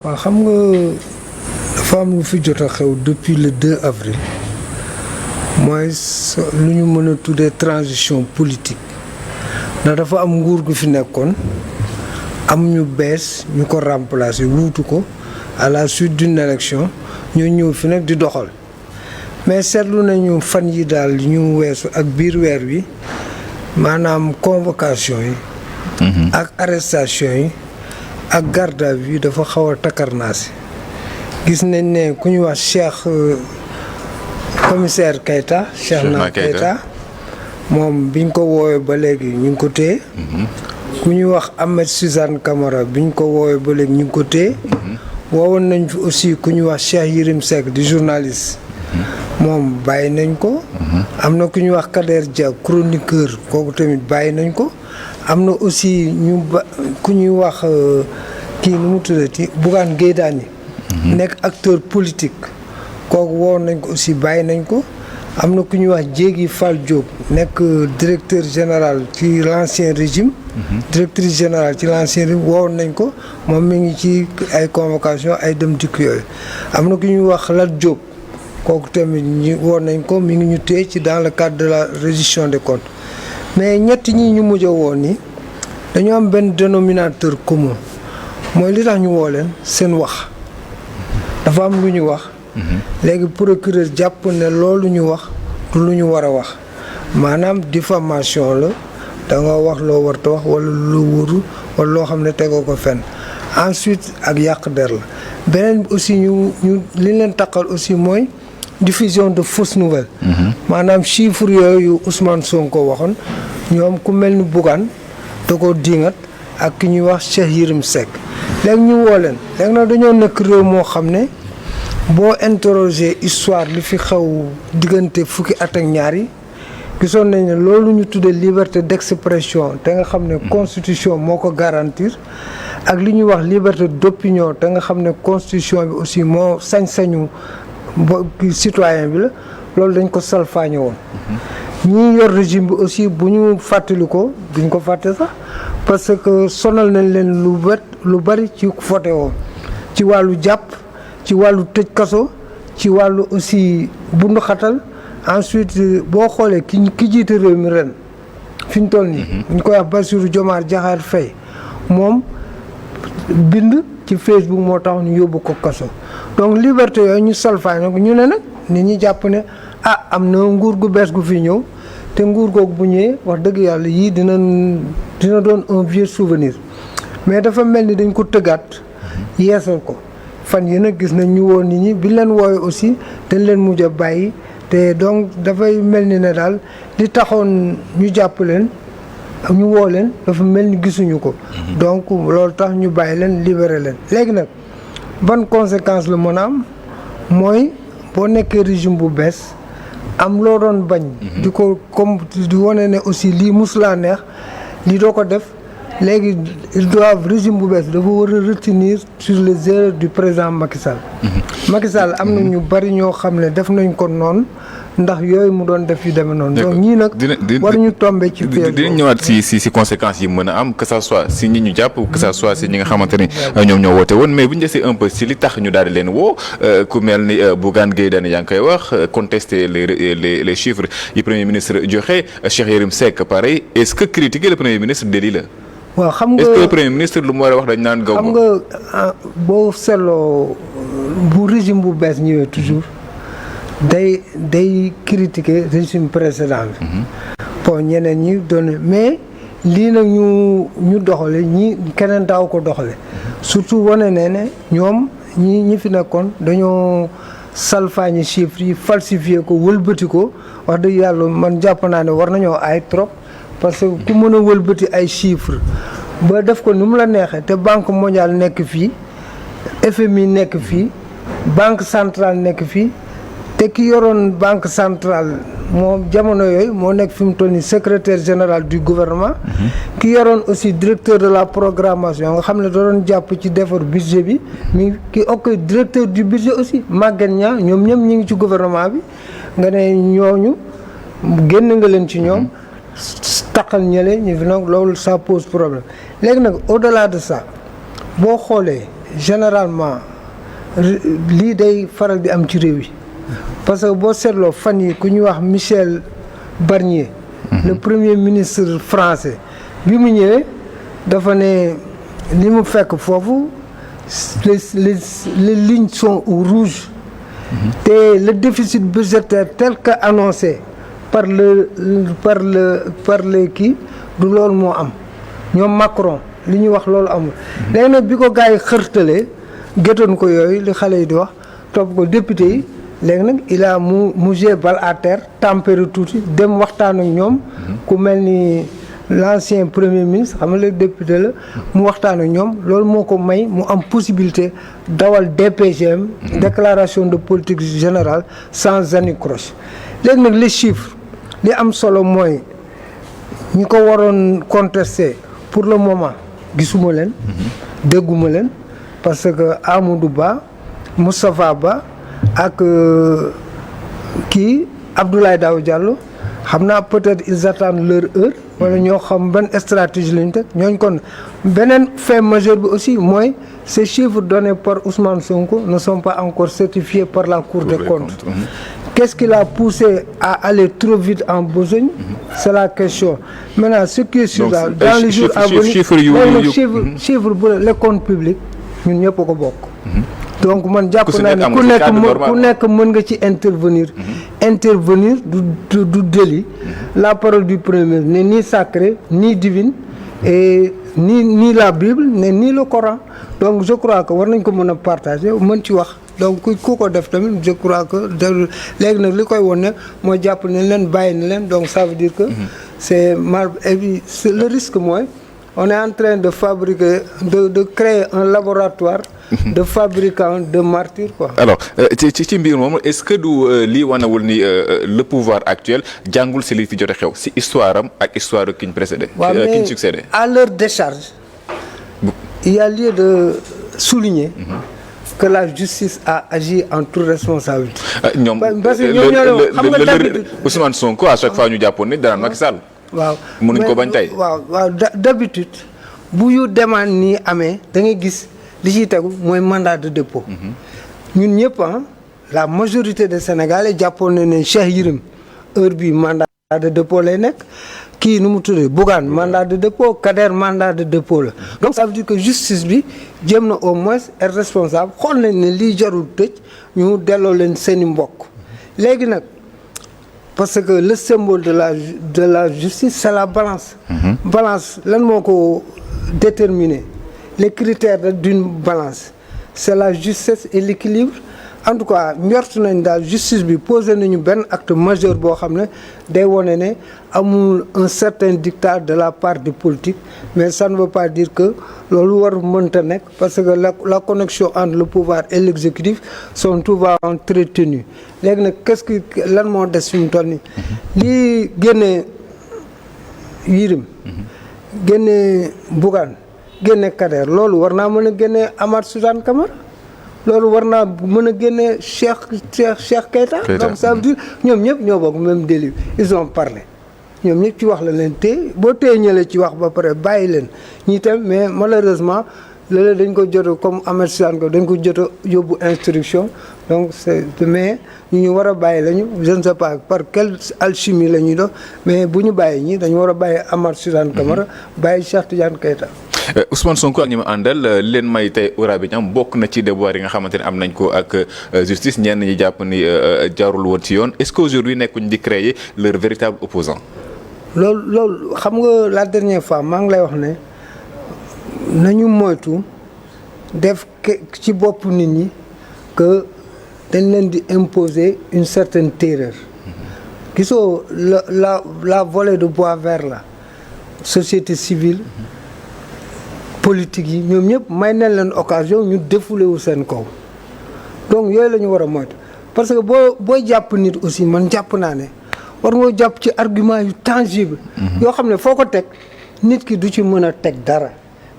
waaw xam nga dafa am lu fi jot a xew depuis le 2 avril mooy lu ñu mën a tuddee transition politique ndax dafa am nguur gu fi nekkoon am ñu bees ñu ko remplacer wuutu ko à la suite d'une élection ñu ñëw fi nag di doxal mais seetlu nañu fan yi daal ñu weesu ak biir weer wi maanaam convocation yi ak arrestation yi ak garde à vue dafa xaw a takkarnaasi gis nañ ne ku ñu wax Cheikh commissaire Keita Cheikhna Keita moom biñ ko woowee ba léegi ñu ngi ko téye ku ñuy wax Ahmed Suzanne Camara biñ ko woowee ba léegi ñu ngi ko téye woowoon nañ fi aussi ku ñuy wax Cheikh Yérim Seck di journaliste moom bàyyi nañ ko am na ku ñuy wax Kader Dia chroniqueur kooku tamit bàyyi nañ ko am na aussi ku ñuy wax kii nu mu tuddati Bougane Gueye Dany nekk acteur politique kooku woo nañ ko aussi bàyyi nañ ko am na ku ñuy wax Diégui Fall Diop nekk directeur général ci l'ancien régime directrice générale ci l'ancien régime woo nañ ko moom mi ngi ci ay convocation ay dem dikk yooyu am na ku ñuy wax Lat Diop kooku tamit ñu woo nañ ko mi ngi ñu téye ci dans le cadre de la reddition des comptes mais ñett ñi ñu mujj a woon ni dañoo am benn dénominateur commun mooy li tax ñu woo leen seen wax dafa am lu ñu wax léegi procureur jàpp ne loolu ñu wax du lu ñu war a wax maanaam diffamation la da nga wax loo warta wax wala lu wóoru wala loo xam ne tegoo ko fenn ensuite ak yàq der la beneen bi aussi ñu li leen taqal aussi mooy diffusion de fausses nouvelles maanaam chiffre yooyu Ousmane Sonko waxoon ñoom ku mel ni Bougane da ko diingat ak ki ñuy wax Cheikh Yérim Seck léegi ñu woo leen léegi nag dañoo nekk réew moo xam ne boo interroger histoire li fi xew diggante fukki at ak ñaar yi gisoon nañ ne loolu ñu tuddee liberté d'expression te nga xam ne constitution moo ko garantir ak li ñuy wax liberté d'opinion te nga xam ne constitution bi aussi moo sañ-sañu citoyen bi la loolu dañ ko salfaañe woon ñi yor régime bi aussi bu ñu fàttali ko duñ ko fàtte sax parce que sonal nañ leen lu bari ci vote woon ci wàllu jàpp ci wàllu tëj kaso ci wàllu aussi bundu xatal ensuite boo xoolee ki jiite réew mi ren fi ñu toll nii ñu koy wax Bassirou Diomaye Diakhar Faye moom bind ci Facebook moo tax ñu yóbbu ko kaso donc liberté yooyu ñu salfaañ nag ñu ne nag nit ñi jàpp ne am na nguur gu bees gu fi ñëw te nguur googu bu ñëwee wax dëgg yàlla yii dina doon un vieux souvenir mais dafa mel ni dañ ko tëggaat yeesal ko fan yi nag gis nañ ñu woon nit ñi biñ leen woowee aussi dañ leen mujj a bàyyi te donc dafay mel ni ne daal li taxoon ñu jàpp leen ñu woo leen dafa mel ni gisuñu ko donc loolu tax ñu bàyyi leen libéré leen léegi nag ban conséquence la mën a am mooy boo nekkee régime bu bees am loo doon bañ di ko comme di wane ne aussi lii musulaa neex lii doo ko def léegi ils doivent régime bu bees dafa war a retenir sur les erreurs du président Macky Sall Macky Sall am na ñu bari ñoo xam ne def nañ ko noonu ndax yooyu mu doon def yu demee noonu donc ñii nag war ñu tombé ci piège dinañ ñëwaat si conséquences yi mën a am que ça soit si ñi ñu jàpp que ça soit si ñi nga xamante ne ñoom ñoo woote woon mais bu ñu desee un peu si li tax ñu daal di leen woo ku mel ni Bougane Gueye Dany yaa ngi koy wax contester les chiffres yi premier ministre joxe Cheikh Yérim Seck pareil est-ce que critiquer le premier ministre délit la waaw xam nga est-ce que le premier ministre lu mu war a wax dañ naan gaw xam nga boo seetloo bu régime bu bees ñëwee toujours day critiquer régime précédent bi bon ñeneen ñi doon mais lii nag ñu doxale ñi keneen daaw ko doxale surtout wane ne ñoom ñi fi nekkoon dañoo salfaañi chiffres yi falsifier ko wëlbati ko wax dëgg yàlla man jàpp naa ne war nañoo ay trop parce que ku mën a wëlbati ay chiffres ba def ko ni mu la neexee te banque mondiale nekk fii FMI nekk fii banque centrale nekk fii te ki yoroon banque centrale moom jamono yooyu moo nekk fi mu toll nii secrétaire général du gouvernement ki yoroon aussi directeur de la programmation nga xam ne da doon jàpp ci defar budget bi ki directeur du budget aussi Maguette Niang ñoom ñëpp ñu ngi ci gouvernement bi nga ne ñooñu génn nga leen ci ñoom taqal ñële ñu fi nag loolu ça pose problème léegi nag au delà de ça boo xoolee généralement lii day faral di am ci réew yi parce que boo seetloo fan yi ku ñuy wax Michel Barnier le premier ministre français bi mu ñëwee dafa ne li mu fekk foofu les lignes sont rouges te le déficit budgétaire tel que annoncé par les kii du loolu moo am ñoom Macron li ñuy wax loolu amul léegi nag bi ko gars yi xërtalee géttoon ko yooyu li xale yi di wax topp ko député yi léegi nag il a mu jee bal à terre tempéré tuuti dem waxtaan ak ñoom ku mel ni l'ancien premier ministre xam nga léegi député la mu waxtaan ak ñoom loolu moo ko may mu am possibilité dawal DPGM déclaration de politique générale sans anicroche léegi nag les chiffres li am solo mooy ñi ko waroon contester pour le moment gisuma leen dégguma leen parce que Amadou Ba Moustapha Ba ak kii Abdoulaye Daouda Diallo xam naa peut-être ils attendent leur heure wala ñoo xam ban stratégie lañu teg ñooñ kon beneen fait majeur bi aussi mooy ces chiffres donnés par Ousmane Sonko ne sont pas encore certifiés par la Cour des comptes. Qu'est-ce qui l'a poussé à aller trop vite en besogne? C'est la question. Maintenant, ce qui est sûr dans les jours à venir, chiffre bu les comptes publics ñun ñëpp ko bokk. Donc man jàpp naa ne ku nekk mën nga ci intervenir. Intervenir du délit. La parole du premier ministre n'est ni sacrée ni divine et ni la Bible ni le Coran. Donc je crois que war nañ ko mën a partager mën ci wax. Donc ku ko def tamit je crois que léegi nag li koy won ne mooy jàpp ne leen bàyyi na leen donc ça veut dire que c'est mal et puis le risque mooy on est en train de fabriquer de créer un laboratoire de fabricants de martyrs quoi. Alors ci mbir moom est-ce que du lii wanewul ni le pouvoir actuel jàngul si li fi jot a xew si histoire am ak histoire ki ñu précédé. ki ñu succédé. À leur décharge il y a lieu de souligner. Que la justice a agi en toute responsabilité. Parce que ñoom xam nga d'habitude Ousmane Sonko à chaque fois ñu jàppoon ni daan Macky Sall. waaw mënuñ ko bañ tey. waaw d'habitude bu yu demande nii amee da ngay gis li ciy tegu mooy mandat de dépôt. ñun ñëpp la majorité des Sénégalais jàppoon na ne Cheikh Yérim heure bi mandat de dépôt lay nekk. kii nu mu tuddee Bougane mandat de dépôt Kader mandat de dépôt la donc ça veut dire que justice bi jéem na au moins être responsable xool nañ ne lii jarul tëj ñu delloo leen seeni mbokk léegi nag parce que le symbole de la justice c'est la balance. Balance lan moo ko déterminer les critères d'une balance c'est la justesse et l'équilibre. En tout cas njort nañ daal justice bi posé nañu benn acte majeur boo xam ne day wone ne amul un certain dictat de la part du politique mais ça ne veut pas dire que loolu war mënta nekk parce que la connexion entre le pouvoir et l'exécutif sont souvent très ténues léegi nag qu'est-ce que lan moo des fi mu toll nii lii génne Yérim génne Bougane génne Kader loolu war naa mën a génne Amath Suzanne Camara loolu war naa mën a génne Cheikh Keita. Donc ça veut dire ñoom ñëpp ñoo bokk même délit ils ont parlé ñoom ñëpp ci wax la leen téye boo téye ñële ci wax ba pare bàyyi leen ñi tam mais malheureusement léeg-léeg dañ ko jot comme Ahmed Suzanne ko dañ ko jot a yóbbu instruction donc c'est mais ñu war a bàyyi lañu je ne sais pas par quelle alchimie la ñuy dox mais bu ñu bàyyi ñi dañu war a bàyyi Amath Suzanne Camara bàyyi Cheikh Tidiane Keita. Ousmane Sonko ak ñi ma àndal leen may tey ura bi ñam bokk na ci déboire yi nga xamante ne am nañ ko ak justice ñenn ñi jàpp ni jaarul woon ci yoon est-ce qu'aujourd'hui nekkuñ di créer leur véritable opposant loolu xam nga la dernière fois maa ngi lay wax ne nañu moytu def ci bopp nit ñi que dañ leen di imposer une certaine terreur gisoo la volée de bois vert la société civile politique yi ñoom ñëpp may nañ leen occasion ñu défoulé wu seen kaw donc yooyu la ñu war a moytu parce que booy jàpp nit aussi man jàpp naa ne war nga jàpp ci argument yu tangible yoo xam ne foo ko teg nit ki du ci mën a teg dara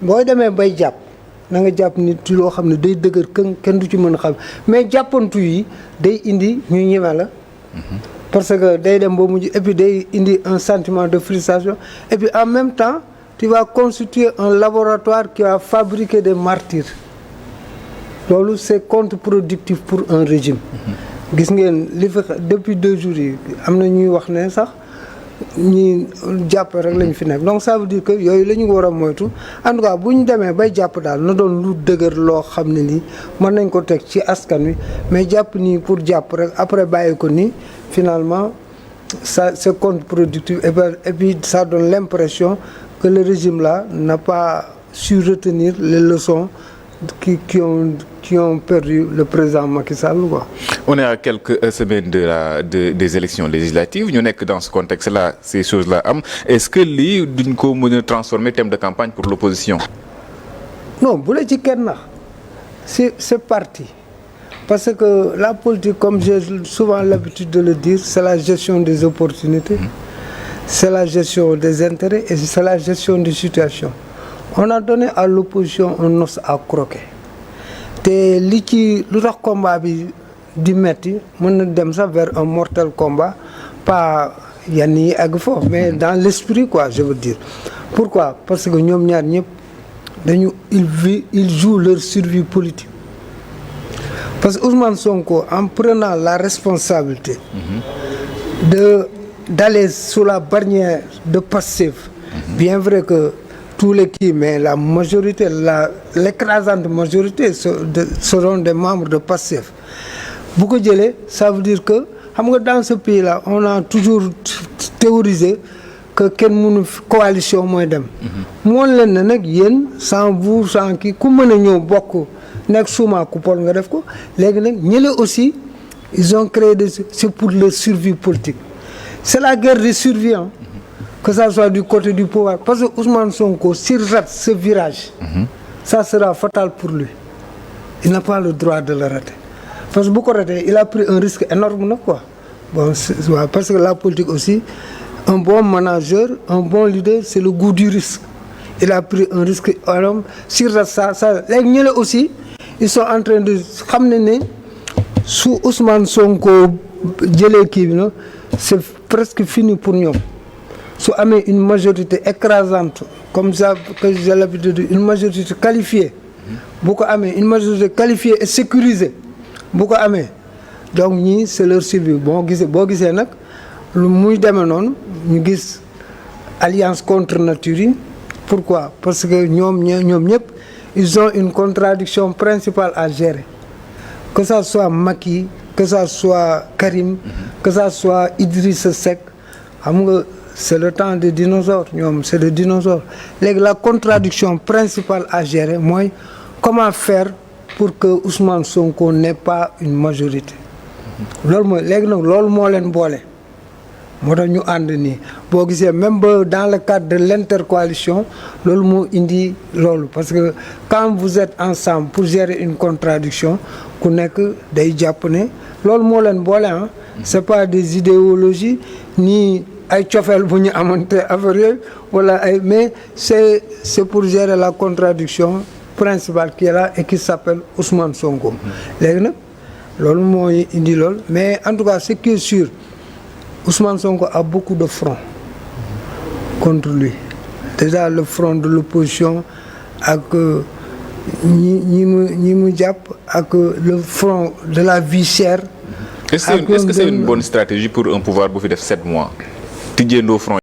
booy demee bay jàpp na nga jàpp nit ci loo xam ne day dëgër kenn du ci mën a xam mais jàppantu yi day indi ñu ñeme la parce que day dem ba mujj et puis day indi un sentiment de frustration et puis en même temps tu vas constituer un laboratoire qui va fabriquer des martyrs loolu c'est contre-productif pour un régime. gis ngeen li fi depuis 2 jours yi am na ñuy wax ne sax ñi jàpp rek lañu fi nekk donc ça veut dire que yooyu la ñu war a moytu en tout cas bu ñu demee bay jàpp daal na doon lu dëgër loo xam ne nii mën nañ ko teg ci askan wi mais jàpp nii pour jàpp rek après bàyyi ko nii finalement ça c'est contre-productif et puis ça donne l'impression que le régime là n'a pas su retenir les leçons qui ont perdu le président Macky Sall quoi. On est à quelques semaines des élections législatives ñu nekk dans ce contexte-là ces choses-là am est-ce que lii duñ ko mën a transformer thème de campagne pour l'opposition? Non bu la ci kenn nax c'est parti parce que la politique comme j'ai souvent l'habitude de le dire c'est la gestion des opportunités, c'est la gestion des intérêts et c'est la gestion des situations. On a donné à l'opposition un os à croquer te li ci lu tax combat bi di metti mën na dem sax vers un mortel combat pas yenn yi àgg foofu mais dans l'esprit quoi je veux dire. Pourquoi? Parce que ñoom ñaar ñëpp ils jouent leur survie politique. Parce que Ousmane Sonko en prenant la responsabilité d'aller sous la bannière de Pastef, bien vrai que tous les mais la majorité, l'écrasante majorité seront des membres de Pastef. Bu ko jëlee ça veut dire que xam nga dans ce pays-là on a toujours théorisé que kenn mënu coalition mooy dem. moon leen ne nag yéen sans vous sans kii ku mën a ñëw bokk nekk suma coupole nga def ko léegi nag ñële aussi ils ont créé c'est pour leur survie politique. C'est la guerre de survie hein. Que ça soit du côté du pouvoir parce que Ousmane Sonko s'il rate ce virage ça sera fatal pour lui. Il n'a pas le droit de le rater parce que bu ko ratee il a pris un risque énorme na quoi bon parce que la politique aussi un bon manager un bon leader c'est le goût du risque. Il a pris un risque énorme s'il rate ça léegi ñële aussi ils sont en train de xam ne su Ousmane Sonko jëlee kii bi na c'est presque fini pour ñoom. su amee une majorité écrasante comme ça que j'ai l'habitude de dire une majorité qualifiée bu ko amee une majorité qualifiée et sécurisée bu ko amee donc ñii c'est leur survie boo gisee nag lu muy demee noonu ñu gis alliance contre nature yi pourquoi parce que ñoom ñëpp ils ont une contradiction principale à gérer que ça soit Macky que ça soit Karim que ça soit Idrissa Seck xam nga c'est le temps des dinosaures ñoom c'est des dinosaures léegi la contradiction principale à gérer mooy comment faire pour que Ousmane Sonko n'ait pas une majorité loolu mooy léegi nag loolu moo leen boole moo tax ñu ànd nii boo gisee même ba dans le cadre de l'intercoalition loolu moo indi loolu parce que quand vous êtes ensemble pour gérer une contradiction ku nekk day jàpp ne loolu moo leen boole ah c'est pas des idéologies ni ay cofeel bu ñu amante affaire yooyu wala ay mais c'est pour gérer la contradiction principale qui est là et qui s'appelle Ousmane Sonko léegi nag loolu mooy indi loolu mais en tout cas ce qui est sûr Ousmane Sonko a beaucoup de fronts contre lui déjà le front de l'opposition ak ñi mu jàpp ak le front de la vie chère. Est-ce que c'est une bonne stratégie pour un pouvoir bu fi def 7 mois tijjeendoo front